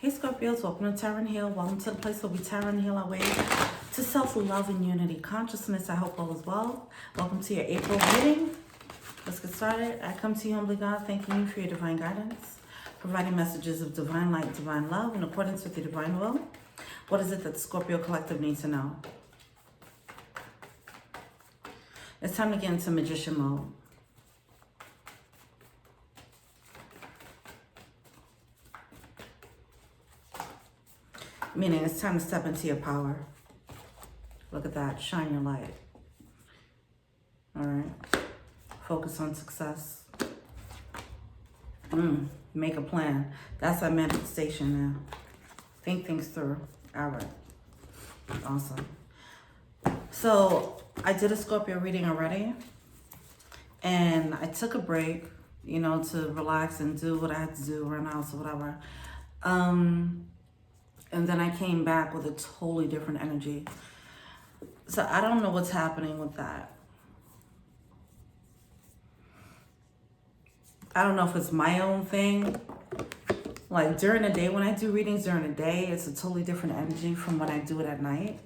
Hey Scorpios, welcome to Tarot and Heal. Welcome to the place where we tarot and heal our way to self-love and unity consciousness. I hope all is well. Welcome to your April reading. Let's get started. I come to you humbly, God, thanking you for your divine guidance, providing messages of divine light, divine love in accordance with your divine will. What is it that the Scorpio collective needs to know? It's time to get into magician mode. Meaning it's time to step into your power. Look at that. Shine your light. All right. Focus on success. Make a plan. That's our manifestation now. Think things through. All right. Awesome. So I did a Scorpio reading already. And I took a break, you know, to relax and do what I had to do, run out or whatever. And then I came back with a totally different energy. So I don't know what's happening with that. I don't know if it's my own thing. Like during the day, when I do readings during the day, it's a totally different energy from when I do it at night.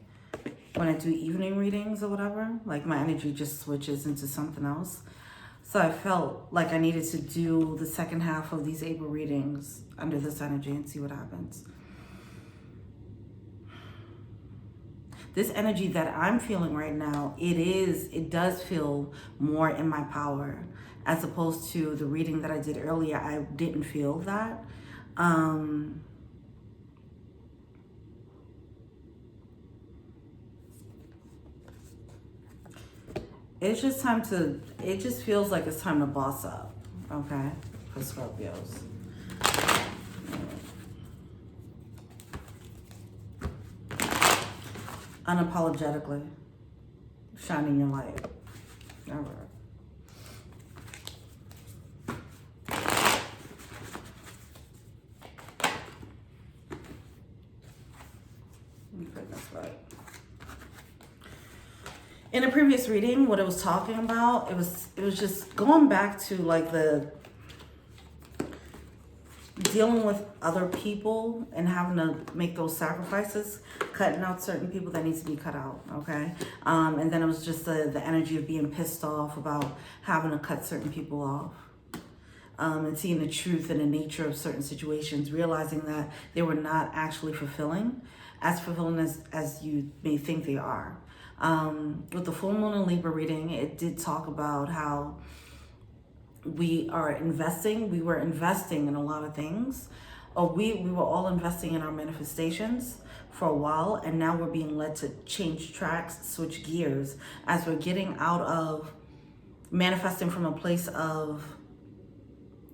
When I do evening readings or whatever, like my energy just switches into something else. So I felt like I needed to do the second half of these April readings under this energy and see what happens. This energy that I'm feeling right now, it does feel more in my power as opposed to the reading that I did earlier. I didn't feel that. It's just time to, it just feels like it's time to boss up, okay, for Scorpios. Unapologetically shining your light. All right. Goodness, right. In a previous reading, what it was talking about, it was just going back to like the dealing with other people and having to make those sacrifices, cutting out certain people that needs to be cut out, okay? And then it was just the energy of being pissed off about having to cut certain people off. And seeing the truth and the nature of certain situations, realizing that they were not actually fulfilling as you may think they are. With the full moon and Libra reading, it did talk about how we were investing in a lot of things. We were all investing in our manifestations for a while, and now we're being led to change tracks, switch gears, as we're getting out of manifesting from a place of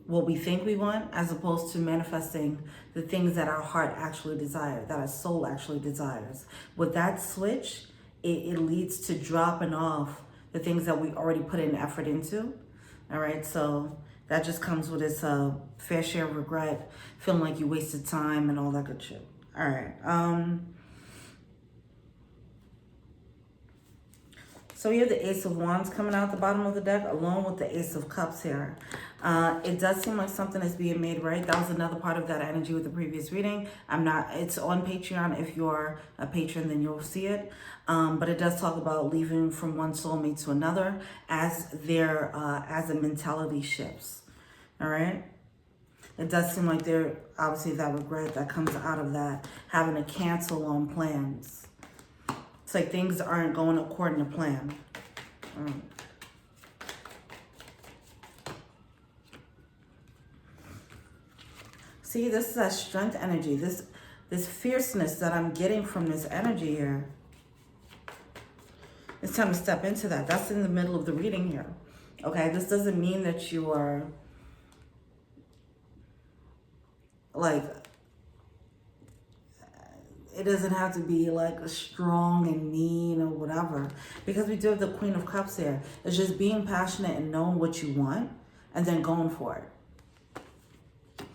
what we think we want, as opposed to manifesting the things that our heart actually desires, that our soul actually desires. With that switch, it leads to dropping off the things that we already put in effort into. All right, so that just comes with its fair share of regret, feeling like you wasted time and all that good shit. All right. So we have the Ace of Wands coming out the bottom of the deck, along with the Ace of Cups here. It does seem like something is being made right. That was another part of that energy with the previous reading. It's on Patreon. If you're a patron, then you'll see it. But it does talk about leaving from one soulmate to another as the mentality shifts. All right. It does seem like there obviously that regret that comes out of that, having to cancel on plans. It's like things aren't going according to plan. All right. See, this is that strength energy. This fierceness that I'm getting from this energy here. It's time to step into that. That's in the middle of the reading here. Okay, this doesn't mean that you are like, it doesn't have to be like a strong and mean or whatever, because we do have the Queen of Cups here. It's just being passionate and knowing what you want and then going for it.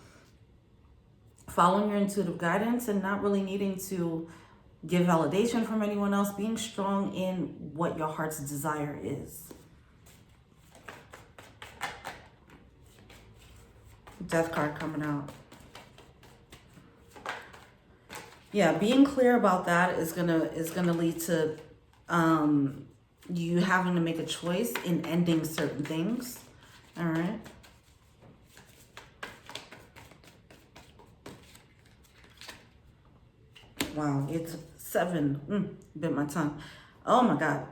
Following your intuitive guidance and not really needing to give validation from anyone else, being strong in what your heart's desire is. Death card coming out. Yeah, being clear about that is gonna lead to you having to make a choice in ending certain things. All right. Wow, it's 7. Bit my tongue. Oh my God.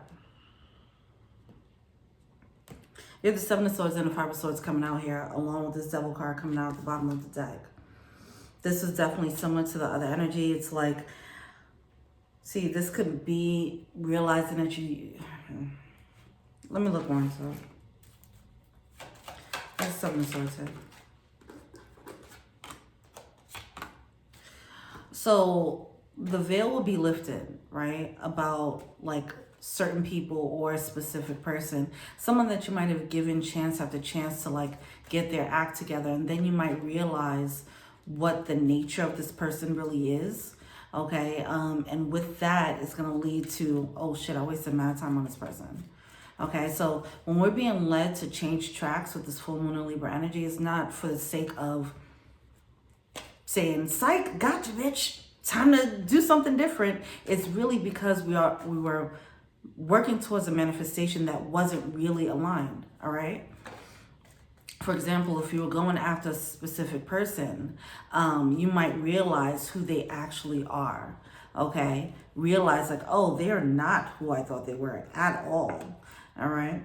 You have the 7 of Swords and the 5 of Swords coming out here, along with this Devil card coming out at the bottom of the deck. This is definitely similar to the other energy. It's like, see, this could be realizing that you... Let me look more into it. There's 7 of Swords here. So the veil will be lifted, right? About like certain people or a specific person. Someone that you might have given chance after chance to like get their act together. And then you might realize what the nature of this person really is. Okay. And with that, it's going to lead to, oh shit, I wasted my time on this person. Okay, so when we're being led to change tracks with this full moon and Libra energy, it's not for the sake of saying, psych, gotcha, bitch, time to do something different. It's really because we were working towards a manifestation that wasn't really aligned, all right? For example, if you were going after a specific person, you might realize who they actually are, okay? Realize like, oh, they're not who I thought they were at all. All right.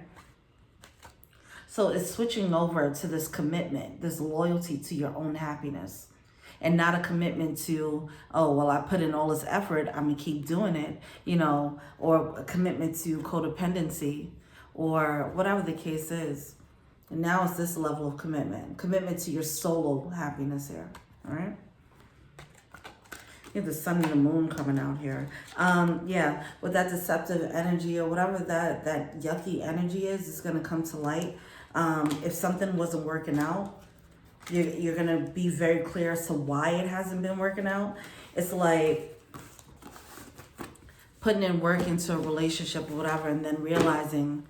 So it's switching over to this commitment, this loyalty to your own happiness, and not a commitment to, oh, well, I put in all this effort, I'm going to keep doing it, you know, or a commitment to codependency or whatever the case is. And now it's this level of commitment to your solo happiness here. All right. You have the sun and the moon coming out here. Yeah, with that deceptive energy or whatever that yucky energy is, it's going to come to light. If something wasn't working out, you're going to be very clear as to why it hasn't been working out. It's like putting in work into a relationship or whatever and then realizing,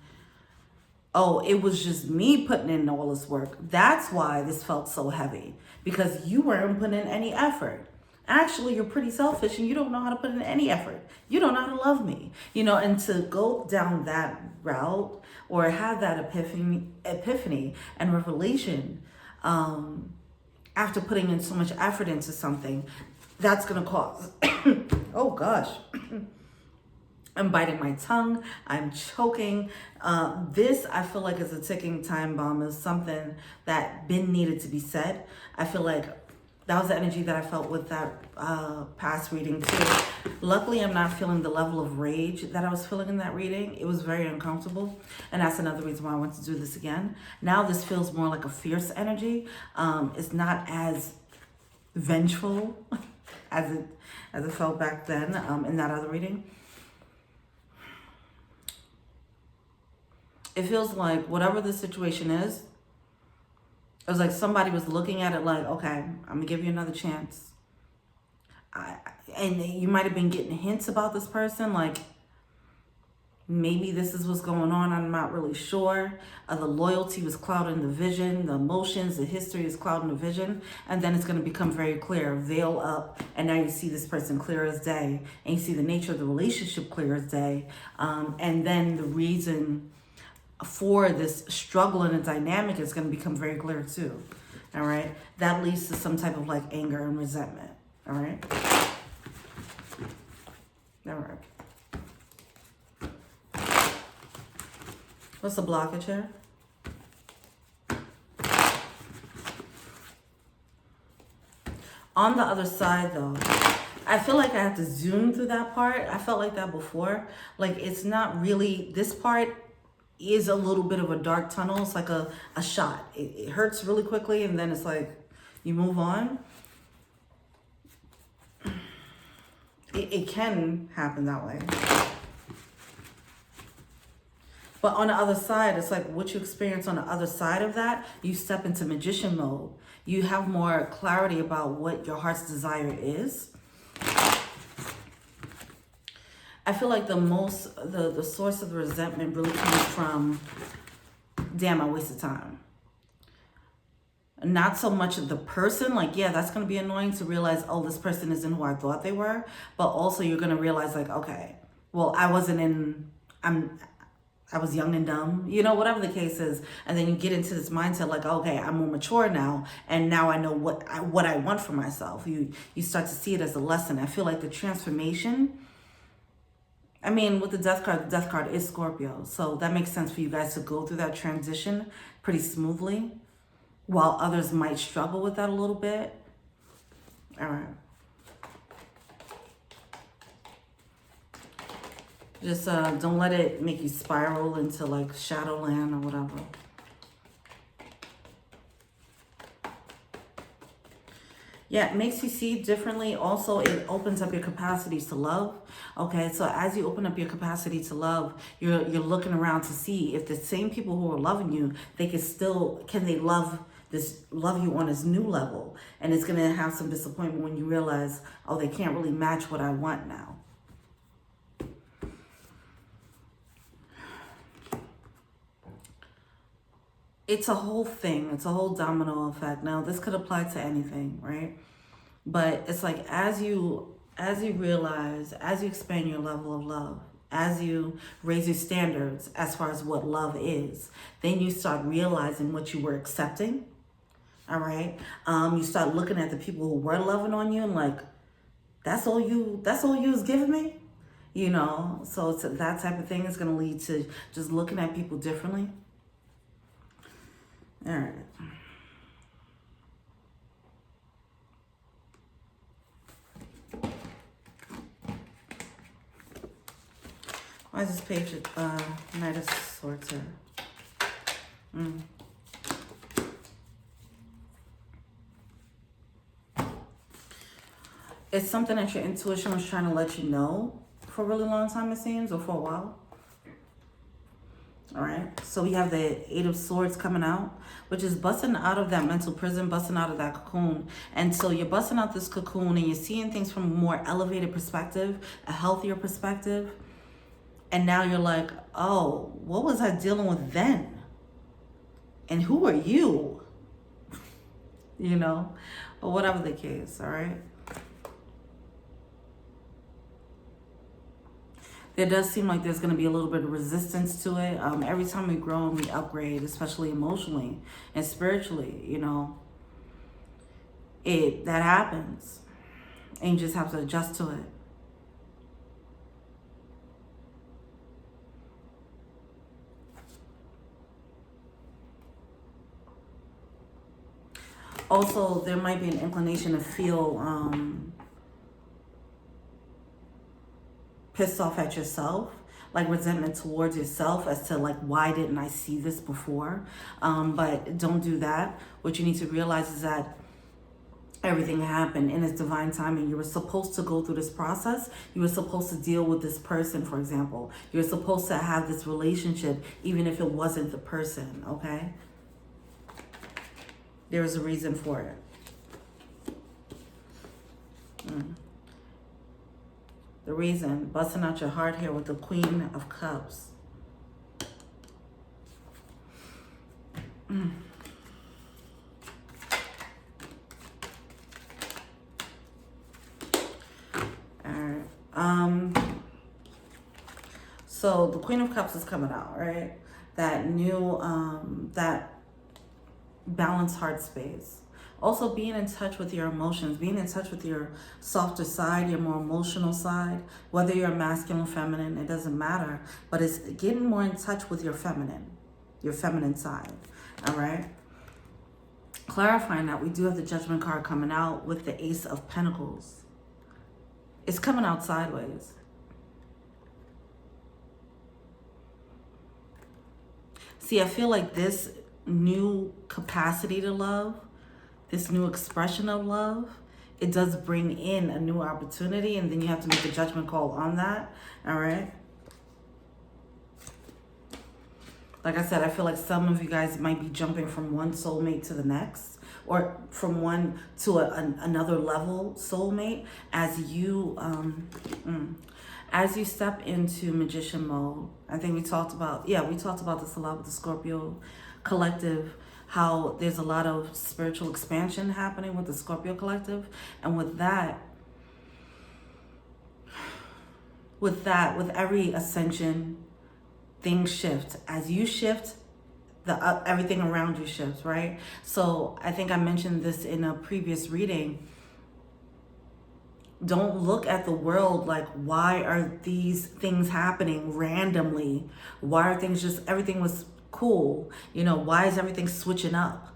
oh, it was just me putting in all this work. That's why this felt so heavy, because you weren't putting in any effort. Actually, you're pretty selfish and you don't know how to put in any effort. You don't know how to love me, you know, and to go down that route or have that epiphany and revelation after putting in so much effort into something, that's going to cause, oh gosh, I'm biting my tongue, I'm choking. This, I feel like, is a ticking time bomb, is something that been needed to be said. I feel like that was the energy that I felt with that past reading too. Luckily, I'm not feeling the level of rage that I was feeling in that reading. It was very uncomfortable. And that's another reason why I want to do this again. Now this feels more like a fierce energy. It's not as vengeful as it felt back then in that other reading. It feels like whatever the situation is, it was like somebody was looking at it like, okay, I'm going to give you another chance. And you might have been getting hints about this person, like maybe this is what's going on, I'm not really sure. The loyalty was clouding the vision, the emotions, the history is clouding the vision. And then it's going to become very clear, veil up. And now you see this person clear as day. And you see the nature of the relationship clear as day. And then the reason for this struggle and a dynamic is going to become very clear too. All right. That leads to some type of like anger and resentment. All right. All right. What's the blockage here? On the other side though, I feel like I have to zoom through that part. I felt like that before. Like it's not really, this part is a little bit of a dark tunnel. It's like a shot. It hurts really quickly and then it's like you move on. It can happen that way. But on the other side, it's like what you experience on the other side of that, you step into magician mode. You have more clarity about what your heart's desire is. I feel like the source of the resentment really comes from, damn, I wasted time. not so much the person, like, yeah, that's going to be annoying to realize, oh, this person isn't who I thought they were. But also you're going to realize like, okay, well, I was young and dumb, you know, whatever the case is. And then you get into this mindset like, okay, I'm more mature now. And now I know what I want for myself. You start to see it as a lesson. I feel like the transformation, I mean, with the death card is Scorpio. So that makes sense for you guys to go through that transition pretty smoothly, while others might struggle with that a little bit. All right. Just don't let it make you spiral into like Shadowland or whatever. Yeah, it makes you see differently. Also, it opens up your capacities to love. Okay, so as you open up your capacity to love, you're looking around to see if the same people who are loving you, can they love you on this new level. And it's going to have some disappointment when you realize, oh, they can't really match what I want now. It's a whole thing. It's a whole domino effect. Now, this could apply to anything, right? But it's like as you realize, as you expand your level of love, as you raise your standards as far as what love is, then you start realizing what you were accepting. All right. You start looking at the people who were loving on you and like, that's all you was giving me, you know? So it's that type of thing is going to lead to just looking at people differently. All right. Why is this page Knight of Swords here? It's something that your intuition was trying to let you know for a really long time, it seems, or for a while. All right, so we have the Eight of Swords coming out, which is busting out of that mental prison, busting out of that cocoon. And so you're busting out this cocoon and you're seeing things from a more elevated perspective, a healthier perspective. And now you're like, oh, what was I dealing with then? And who are you? You know, or whatever the case, all right? There does seem like there's going to be a little bit of resistance to it. Every time we grow and we upgrade, especially emotionally and spiritually, you know, that happens. And you just have to adjust to it. Also, there might be an inclination to feel pissed off at yourself, like resentment towards yourself as to like, why didn't I see this before? But don't do that. What you need to realize is that everything happened in its divine timing. You were supposed to go through this process. You were supposed to deal with this person, for example. You were supposed to have this relationship, even if it wasn't the person, okay? There is a reason for it. The reason, busting out your heart here with the Queen of Cups. Alright. So the Queen of Cups is coming out, right? That new, that balanced heart space. Also being in touch with your emotions, being in touch with your softer side, your more emotional side, whether you're masculine or feminine, it doesn't matter, but it's getting more in touch with your feminine side, all right? Clarifying that we do have the Judgment card coming out with the Ace of Pentacles. It's coming out sideways. See, I feel like this new capacity to love, this new expression of love, it does bring in a new opportunity, and then you have to make a judgment call on that, all right? Like I said, I feel like some of you guys might be jumping from one soulmate to the next, or from one to another level soulmate as you step into magician mode. I think we talked about this a lot with the Scorpio collective. how there's a lot of spiritual expansion happening with the Scorpio collective. And with every ascension, things shift. As you shift, everything around you shifts, right? So I think I mentioned this in a previous reading. Don't look at the world like, why are these things happening randomly? Why are things just, everything was cool? You know, why is everything switching up?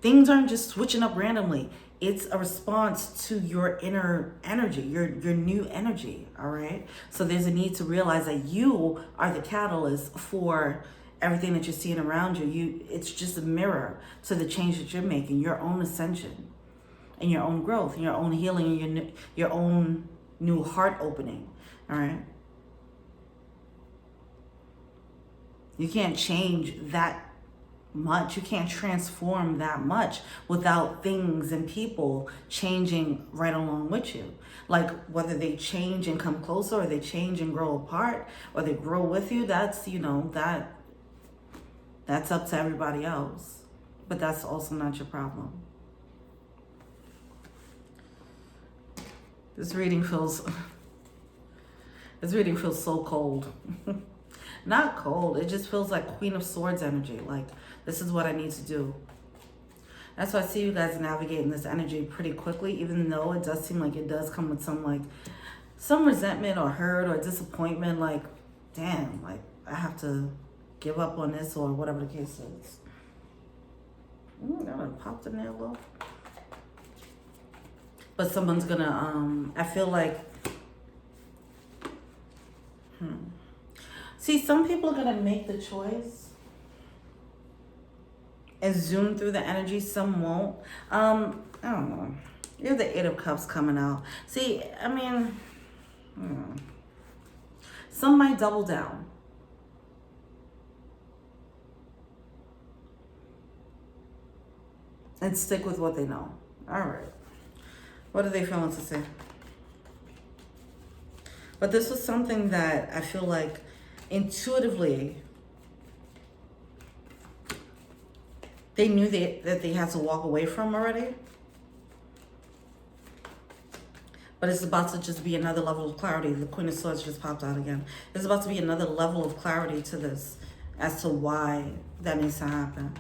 Things aren't just switching up randomly. It's a response to your inner energy, your new energy, all right? So there's a need to realize that you are the catalyst for everything that you're seeing around you. It's just a mirror to the change that you're making, your own ascension and your own growth, and your own healing, and your own new heart opening, all right? You can't change that much. You can't transform that much without things and people changing right along with you. Like whether they change and come closer, or they change and grow apart, or they grow with you, that's, you know, that's up to everybody else. But that's also not your problem. This reading feels so cold. Not cold, it just feels like Queen of Swords energy. Like, this is what I need to do. That's why I see you guys navigating this energy pretty quickly, even though it does seem like it does come with some resentment or hurt or disappointment. Like, damn, like I have to give up on this, or whatever the case is. That one popped in there a little. But someone's gonna, I feel like, see, some people are gonna make the choice and zoom through the energy, some won't. I don't know. You have the Eight of Cups coming out. See, I mean, some might double down. And stick with what they know. All right. What are they feeling to say? But this was something that I feel like intuitively they knew that they had to walk away from already. But it's about to just be another level of clarity. The Queen of Swords just popped out again. There's about to be another level of clarity to this as to why that needs to happen.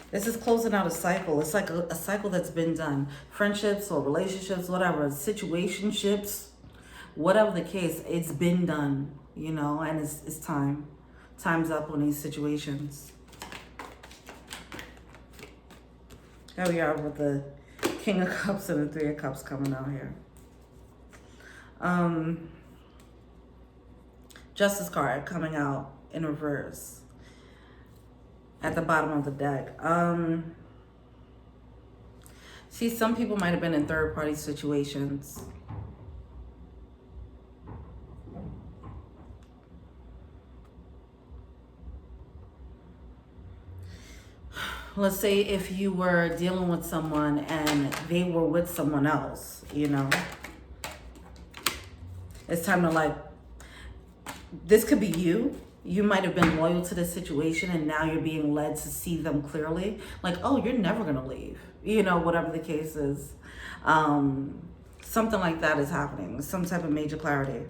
This is closing out a cycle. It's like a cycle that's been done. Friendships or relationships, whatever, situationships, whatever the case, it's been done, you know, and it's time. Time's up on these situations. Here we are with the King of Cups and the Three of Cups coming out here. Justice card coming out in reverse at the bottom of the deck. See, some people might have been in third-party situations. Let's say if you were dealing with someone and they were with someone else, you know. It's time to, like, this could be you. You might have been loyal to this situation and now you're being led to see them clearly. Like, oh, you're never going to leave. You know, whatever the case is. Something like that is happening. Some type of major clarity.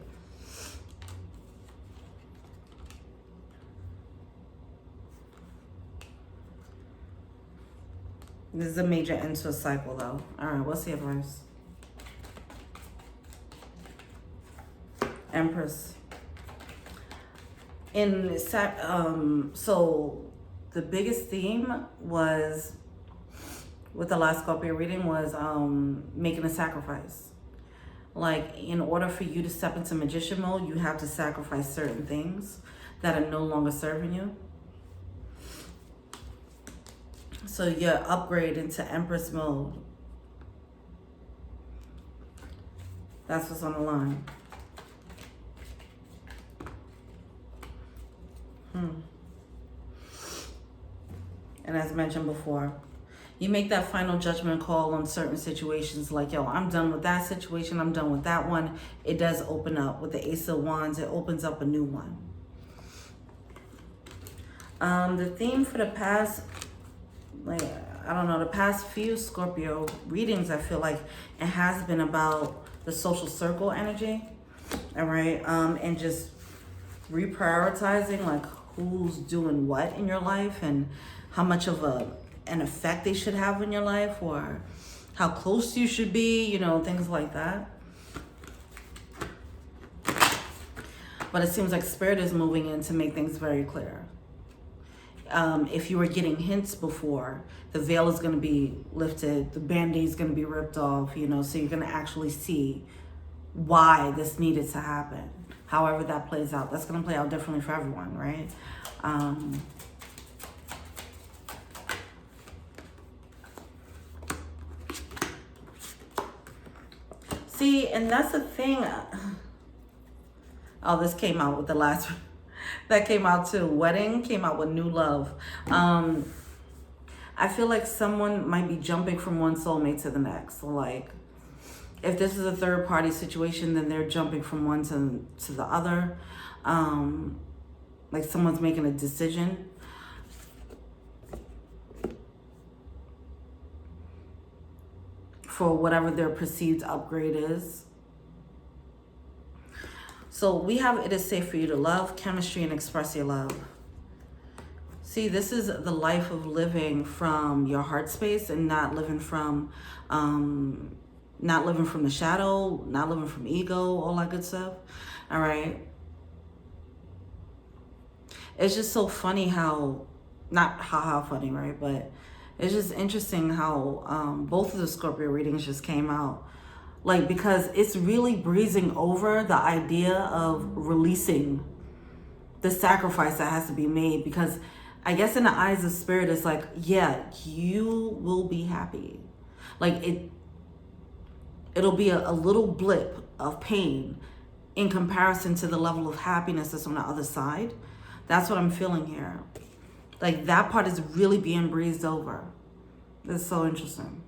This is a major end to a cycle, though. All right, what's the advice? Empress. So the biggest theme was with the last Scorpio reading was making a sacrifice. Like, in order for you to step into magician mode, you have to sacrifice certain things that are no longer serving you. So you're upgrading into Empress mode. That's what's on the line. And as mentioned before, you make that final judgment call on certain situations, like, yo, I'm done with that situation, I'm done with that one. It does open up with the Ace of Wands, it opens up a new one. The theme for the past, like, I don't know, the past few Scorpio readings, I feel like it has been about the social circle energy, all right? And just reprioritizing, like, who's doing what in your life and how much of an effect they should have in your life, or how close you should be, you know, things like that. But it seems like Spirit is moving in to make things very clear. If you were getting hints before, the veil is going to be lifted, the band-aid is going to be ripped off, you know, so you're going to actually see why this needed to happen. However that plays out, that's going to play out differently for everyone, right? See, and that's the thing. Oh, this came out with the last that came out too. Wedding came out with new love. I feel like someone might be jumping from one soulmate to the next. So like, if this is a third party situation, then they're jumping from one to the other. Like someone's making a decision. For whatever their perceived upgrade is. So we have, it is safe for you to love, chemistry, and express your love. See, this is the life of living from your heart space and not living from the shadow, not living from ego, all that good stuff. All right. It's just so funny how, not haha funny, right? But it's just interesting how both of the Scorpio readings just came out. Like, because it's really breezing over the idea of releasing the sacrifice that has to be made. Because I guess in the eyes of Spirit, it's like, yeah, you will be happy. Like, it'll be a little blip of pain in comparison to the level of happiness that's on the other side. That's what I'm feeling here. Like, that part is really being breezed over. It's so interesting.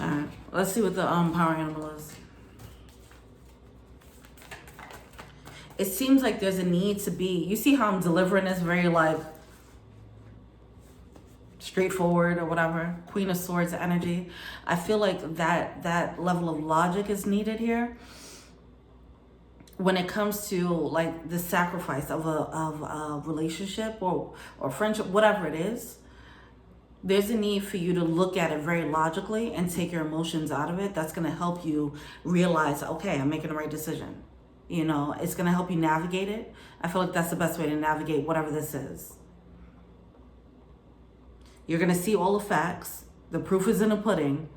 All right, let's see what the power animal is. It seems like there's a need to be, you see how I'm delivering this very like straightforward or whatever, Queen of Swords energy. I feel like that level of logic is needed here when it comes to like the sacrifice of a relationship or friendship, whatever it is. There's a need for you to look at it very logically and take your emotions out of it. That's going to help you realize, okay, I'm making the right decision. You know, it's going to help you navigate it. I feel like that's the best way to navigate whatever this is. You're going to see all the facts. The proof is in the pudding.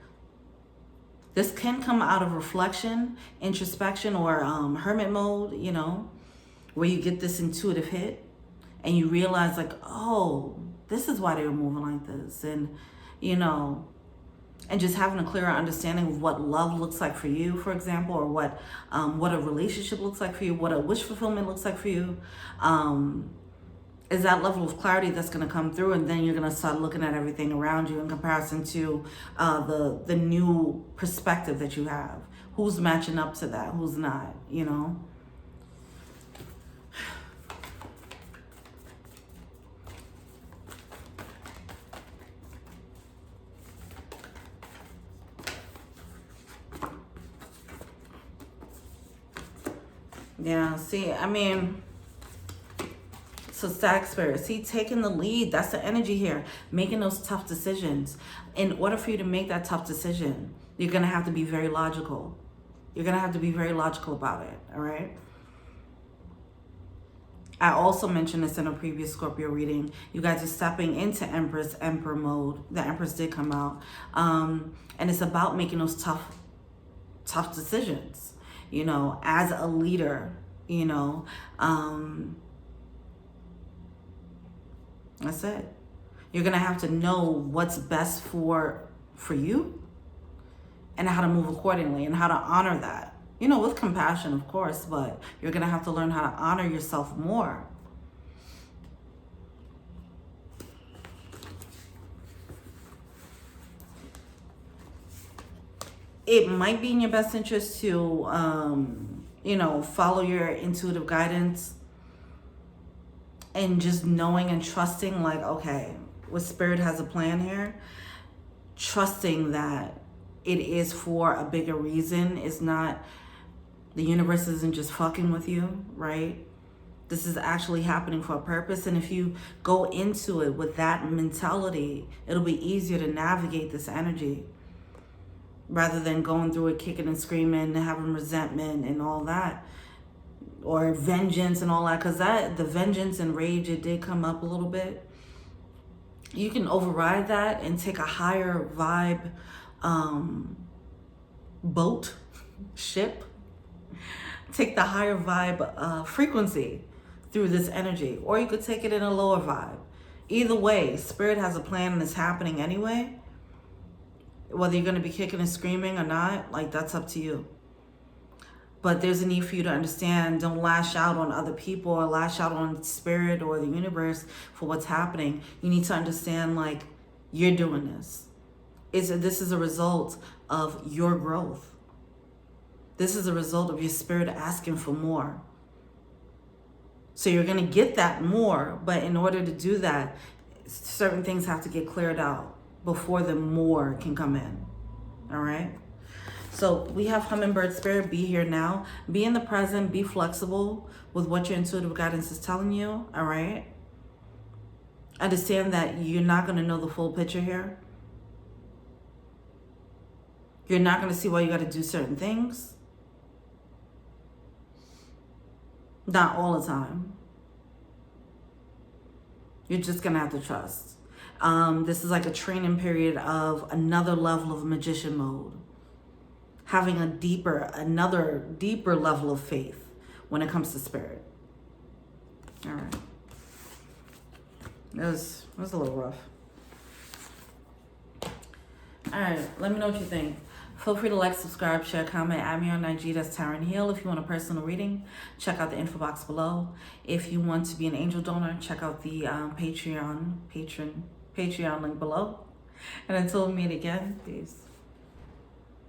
This can come out of reflection, introspection, or hermit mode, you know, where you get this intuitive hit and you realize like, oh, this is why they were moving like this. And, you know, and just having a clearer understanding of what love looks like for you, for example, or what a relationship looks like for you, what a wish fulfillment looks like for you, is that level of clarity that's going to come through. And then you're going to start looking at everything around you in comparison to the new perspective that you have. Who's matching up to that? Who's not, you know? Yeah, see, I mean, so Static Spirit, see, taking the lead, that's the energy here, making those tough decisions. In order for you to make that tough decision, you're going to have to be very logical. You're going to have to be very logical about it, all right? I also mentioned this in a previous Scorpio reading. You guys are stepping into Emperor mode. The Empress did come out. And it's about making those tough decisions. You know, as a leader, you know, that's it. You're going to have to know what's best for you and how to move accordingly and how to honor that. You know, with compassion, of course, but you're going to have to learn how to honor yourself more. It might be in your best interest to, you know, follow your intuitive guidance and just knowing and trusting, like, okay, what Spirit has a plan here, trusting that it is for a bigger reason. It's not, the universe isn't just fucking with you, right? This is actually happening for a purpose. And if you go into it with that mentality, it'll be easier to navigate this energy rather than going through it kicking and screaming and having resentment and all that, or vengeance and all that. Because that, the vengeance and rage, it did come up a little bit. You can override that and take a higher vibe boat, ship. Take the higher vibe frequency through this energy, or you could take it in a lower vibe. Either way, Spirit has a plan and it's happening anyway. Whether you're going to be kicking and screaming or not, like, that's up to you. But there's a need for you to understand, don't lash out on other people or lash out on Spirit or the universe for what's happening. You need to understand, like, you're doing this. This is a result of your growth. This is a result of your Spirit asking for more. So you're going to get that more, but in order to do that, certain things have to get cleared out before the more can come in. All right? So we have Hummingbird Spirit, be here now. Be in the present, be flexible with what your intuitive guidance is telling you. All right? Understand that you're not going to know the full picture here. You're not going to see why you got to do certain things. Not all the time. You're just going to have to trust. This is like a training period of another level of magician mode. Having another deeper level of faith when it comes to Spirit. All right. It was a little rough. All right, let me know what you think. Feel free to like, subscribe, share, comment, add me on IG. That's Taryn Hill. If you want a personal reading, check out the info box below. If you want to be an angel donor, check out the Patreon link below. And until we meet again, peace.